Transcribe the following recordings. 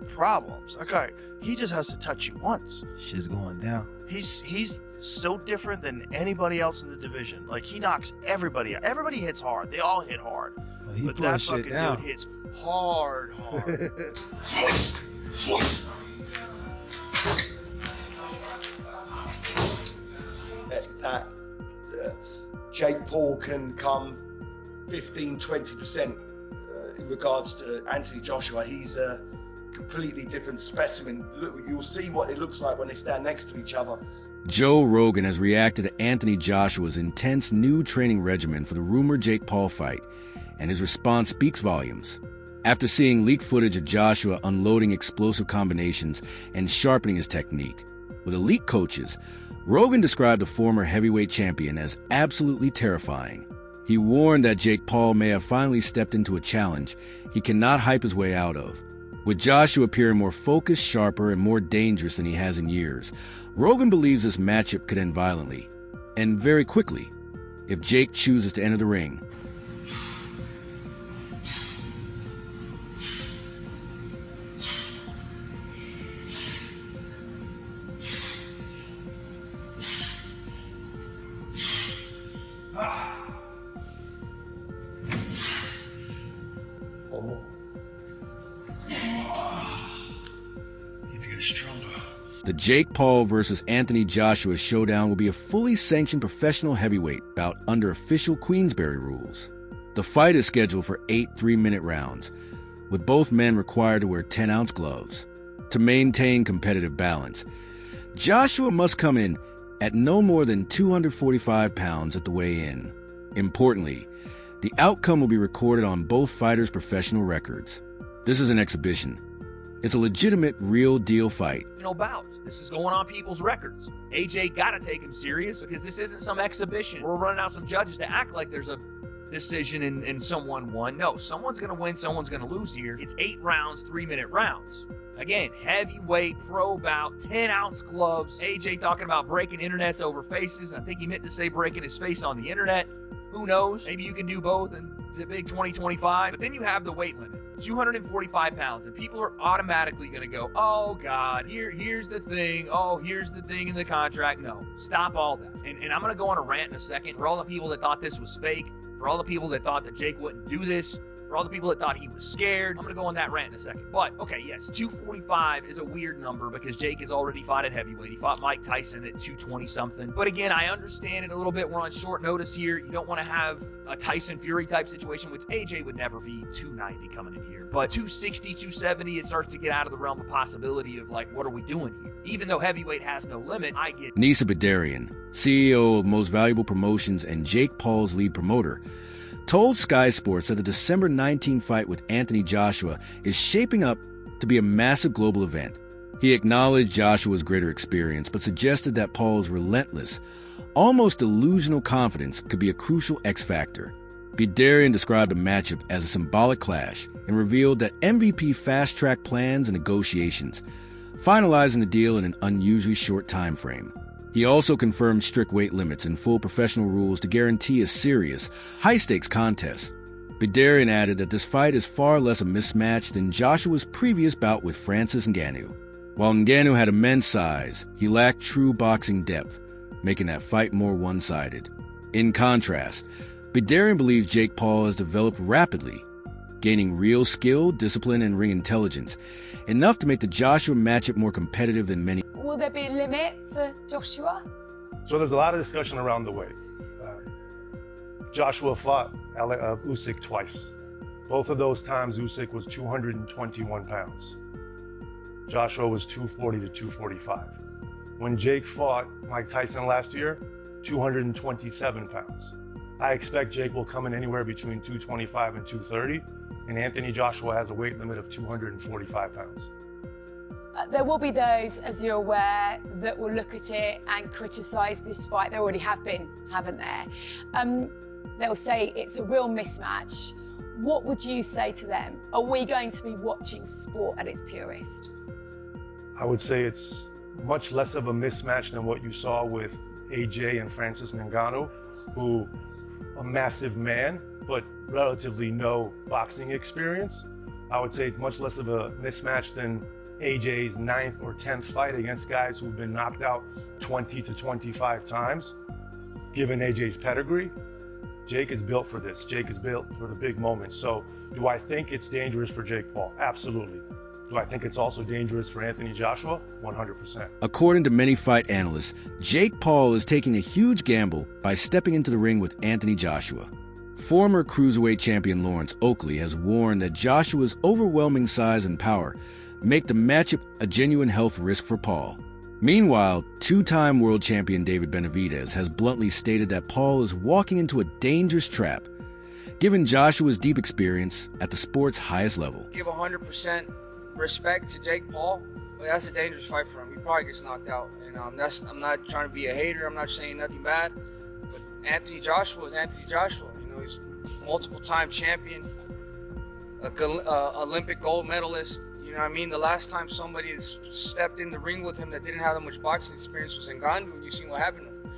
problems. That guy, he just has to touch you once. Shit's going down. He's so different than anybody else in the division. Like, he knocks everybody out. Everybody hits hard. They all hit hard. Well, but that fucking dude hits hard. that Jake Paul can come 15-20% in regards to Anthony Joshua. He's a completely different specimen. Look, you'll see what it looks like when they stand next to each other. Joe Rogan has reacted to Anthony Joshua's intense new training regimen for the rumored Jake Paul fight, and his response speaks volumes. After seeing leaked footage of Joshua unloading explosive combinations and sharpening his technique with elite coaches, Rogan described the former heavyweight champion as absolutely terrifying. He warned that Jake Paul may have finally stepped into a challenge he cannot hype his way out of. With Joshua appearing more focused, sharper, and more dangerous than he has in years, Rogan believes this matchup could end violently, and very quickly, if Jake chooses to enter the ring. The Jake Paul versus Anthony Joshua showdown will be a fully sanctioned professional heavyweight bout under official Queensberry rules. The fight is scheduled for 8 3-minute rounds, with both men required to wear 10-ounce gloves. To maintain competitive balance, Joshua must come in at no more than 245 pounds at the weigh-in. Importantly, the outcome will be recorded on both fighters' professional records. This is an exhibition. It's a legitimate, real-deal fight. Bout. This is going on people's records. AJ got to take him serious because this isn't some exhibition. We're running out some judges to act like there's a decision and someone won. No, someone's going to win, someone's going to lose here. It's 8 rounds, 3-minute rounds. Again, heavyweight, pro bout, 10-ounce gloves. AJ talking about breaking internets over faces. I think he meant to say breaking his face on the internet. Who knows? Maybe you can do both in the big 2025. But then you have the weight limit, 245 pounds, and people are automatically going to go, oh, God, here's the thing. Oh, here's the thing in the contract. No, stop all that. And I'm going to go on a rant in a second for all the people that thought this was fake, for all the people that thought that Jake wouldn't do this, for all the people that thought he was scared. I'm going to go on that rant in a second. But, okay, yes, 245 is a weird number because Jake has already fought at heavyweight. He fought Mike Tyson at 220-something. But again, I understand it a little bit. We're on short notice here. You don't want to have a Tyson Fury type situation, which AJ would never be 290 coming in here. But 260, 270, it starts to get out of the realm of possibility of, like, what are we doing here? Even though heavyweight has no limit, I get it. Nisa Bedarian, CEO of Most Valuable Promotions and Jake Paul's lead promoter, told Sky Sports that the December 19 fight with Anthony Joshua is shaping up to be a massive global event. He acknowledged Joshua's greater experience, but suggested that Paul's relentless, almost delusional confidence could be a crucial X factor. Bedarian described the matchup as a symbolic clash and revealed that MVP fast-tracked plans and negotiations, finalizing the deal in an unusually short time frame. He also confirmed strict weight limits and full professional rules to guarantee a serious, high-stakes contest. Bedarian added that this fight is far less a mismatch than Joshua's previous bout with Francis Ngannou. While Ngannou had immense size, he lacked true boxing depth, making that fight more one-sided. In contrast, Bedarian believes Jake Paul has developed rapidly, gaining real skill, discipline, and ring intelligence, enough to make the Joshua matchup more competitive than many. Will there be a limit for Joshua? So there's a lot of discussion around the weight. Joshua fought Usyk twice. Both of those times, Usyk was 221 pounds. Joshua was 240 to 245. When Jake fought Mike Tyson last year, 227 pounds. I expect Jake will come in anywhere between 225 and 230, and Anthony Joshua has a weight limit of 245 pounds. There will be those, as you're aware, that will look at it and criticise this fight. There already have been, haven't there? They'll say it's a real mismatch. What would you say to them? Are we going to be watching sport at its purest? I would say it's much less of a mismatch than what you saw with AJ and Francis Ngannou, who a massive man, but relatively no boxing experience. I would say it's much less of a mismatch than AJ's 9th or 10th fight against guys who've been knocked out 20 to 25 times. Given AJ's pedigree, Jake is built for this. Jake is built for the big moments. So do I think it's dangerous for Jake Paul? Absolutely. Do I think it's also dangerous for Anthony Joshua? 100%. According to many fight analysts, Jake Paul is taking a huge gamble by stepping into the ring with Anthony Joshua. Former cruiserweight champion Lawrence Oakley has warned that Joshua's overwhelming size and power make the matchup a genuine health risk for Paul. Meanwhile, two-time world champion David Benavidez has bluntly stated that Paul is walking into a dangerous trap, given Joshua's deep experience at the sport's highest level. Give 100% respect to Jake Paul, but that's a dangerous fight for him. He probably gets knocked out, and I'm not trying to be a hater. I'm not saying nothing bad, but Anthony Joshua is Anthony Joshua. You know, he's multiple-time champion, Olympic gold medalist. You know what I mean? The last time somebody stepped in the ring with him that didn't have that much boxing experience was Ngannou, and you seen what happened to him.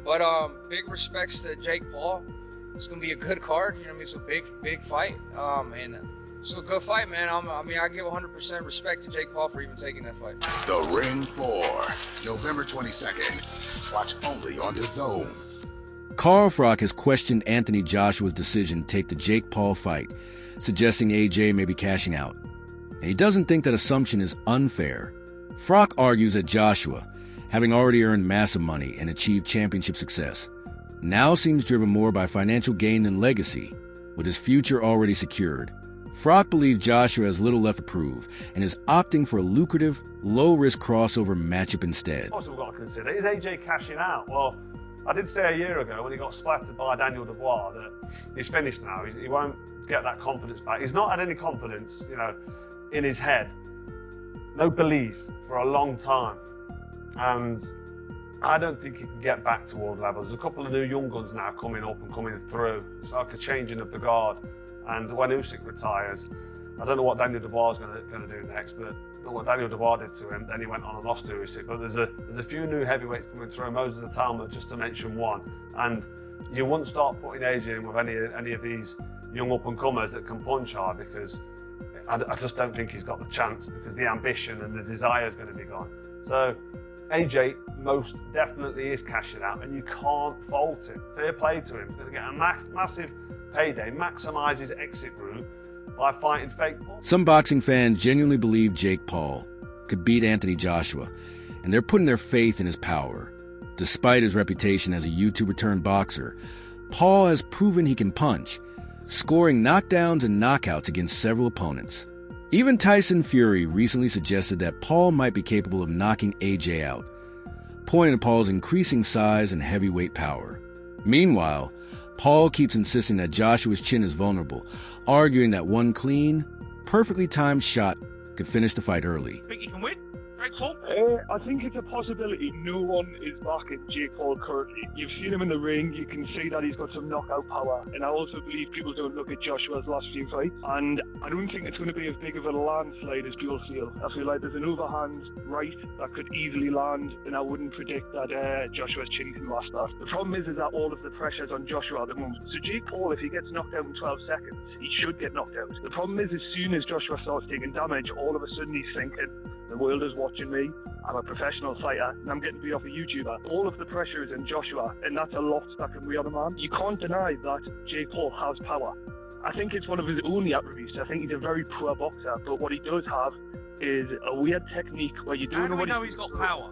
But big respects to Jake Paul. It's gonna be a good card. You know what I mean? It's a big fight. And it's a good fight, man. I give 100% respect to Jake Paul for even taking that fight. The Ring 4, November 22nd. Watch only on DAZN. Carl Froch has questioned Anthony Joshua's decision to take the Jake Paul fight, suggesting AJ may be cashing out. And he doesn't think that assumption is unfair. Froch argues that Joshua, having already earned massive money and achieved championship success, now seems driven more by financial gain than legacy, with his future already secured. Froch believes Joshua has little left to prove and is opting for a lucrative, low-risk crossover matchup instead. Also, we've got to consider, is AJ cashing out? Well, I did say a year ago when he got splattered by Daniel Dubois that he's finished now. He won't get that confidence back. He's not had any confidence, in his head. No belief for a long time. And I don't think he can get back to world levels. There's a couple of new young guns now coming up and coming through. It's like a changing of the guard. And when Usyk retires, I don't know what Daniel Dubois is going to do next, but what Daniel Dubois did to him, then he went on and lost to Usyk. But there's a few new heavyweights coming through, Moses Atalma, just to mention one. And you wouldn't start putting AJ in with any of these young up-and-comers that can punch hard, because I just don't think he's got the chance, because the ambition and the desire is going to be gone. So AJ most definitely is cashing out, and you can't fault him. Fair play to him. He's going to get a massive payday, maximise his exit route by fighting fake Paul. Some boxing fans genuinely believe Jake Paul could beat Anthony Joshua, and they're putting their faith in his power. Despite his reputation as a YouTuber-turned boxer, Paul has proven he can punch, scoring knockdowns and knockouts against several opponents. Even Tyson Fury recently suggested that Paul might be capable of knocking AJ out, pointing to Paul's increasing size and heavyweight power. Meanwhile, Paul keeps insisting that Joshua's chin is vulnerable, arguing that one clean, perfectly timed shot could finish the fight early. Think he can win? Jake Paul? I think it's a possibility. No one is backing Jake Paul currently. You've seen him in the ring. You can see that he's got some knockout power. And I also believe people don't look at Joshua's last few fights. And I don't think it's going to be as big of a landslide as people feel. I feel like there's an overhand right that could easily land, and I wouldn't predict that Joshua's chin can last that. The problem is that all of the pressure's on Joshua at the moment. So Jake Paul, if he gets knocked out in 12 seconds, he should get knocked out. The problem is, as soon as Joshua starts taking damage, all of a sudden he's thinking, the world is watching me, I'm a professional fighter, and I'm getting beat off a YouTuber. All of the pressure is in Joshua, and that's a lot that can weigh on a man. You can't deny that Jake Paul has power. I think it's one of his only attributes. I think he's a very poor boxer, but what he does have is a weird technique where you don't know what he's got power.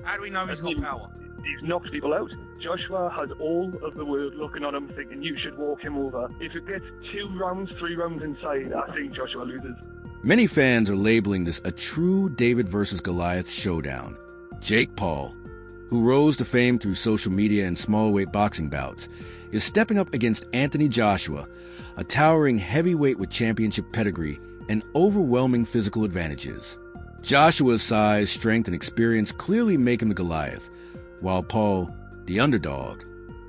How do we know he's got power? He's knocked people out. Joshua has all of the world looking on him thinking you should walk him over. If it gets 2 rounds, 3 rounds inside, I think Joshua loses. Many fans are labeling this a true David versus Goliath showdown. Jake Paul, who rose to fame through social media and small-weight boxing bouts, is stepping up against Anthony Joshua, a towering heavyweight with championship pedigree and overwhelming physical advantages. Joshua's size, strength, and experience clearly make him the Goliath, while Paul, the underdog,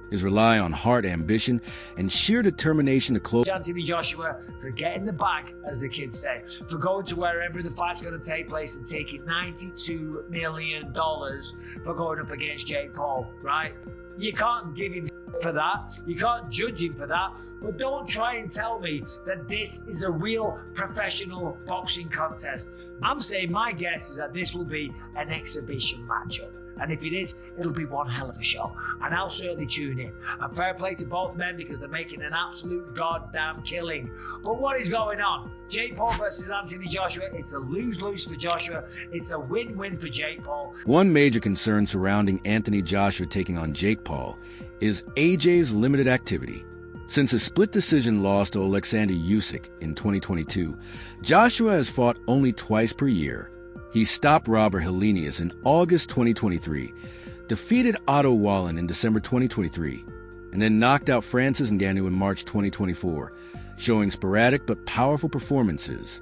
is rely on heart, ambition, and sheer determination to close. Anthony Joshua for getting the bag, as the kids say, for going to wherever the fight's going to take place and taking $92 million for going up against Jake Paul, right? You can't give him for that. You can't judge him for that. But don't try and tell me that this is a real professional boxing contest. I'm saying my guess is that this will be an exhibition matchup. And if it is, it'll be one hell of a show. And I'll certainly tune in. And fair play to both men because they're making an absolute goddamn killing. But what is going on? Jake Paul versus Anthony Joshua. It's a lose-lose for Joshua. It's a win-win for Jake Paul. One major concern surrounding Anthony Joshua taking on Jake Paul is AJ's limited activity. Since a split decision loss to Alexander Usyk in 2022, Joshua has fought only twice per year. He stopped Robert Helenius in August 2023, defeated Otto Wallin in December 2023, and then knocked out Francis Ngannou in March 2024, showing sporadic but powerful performances.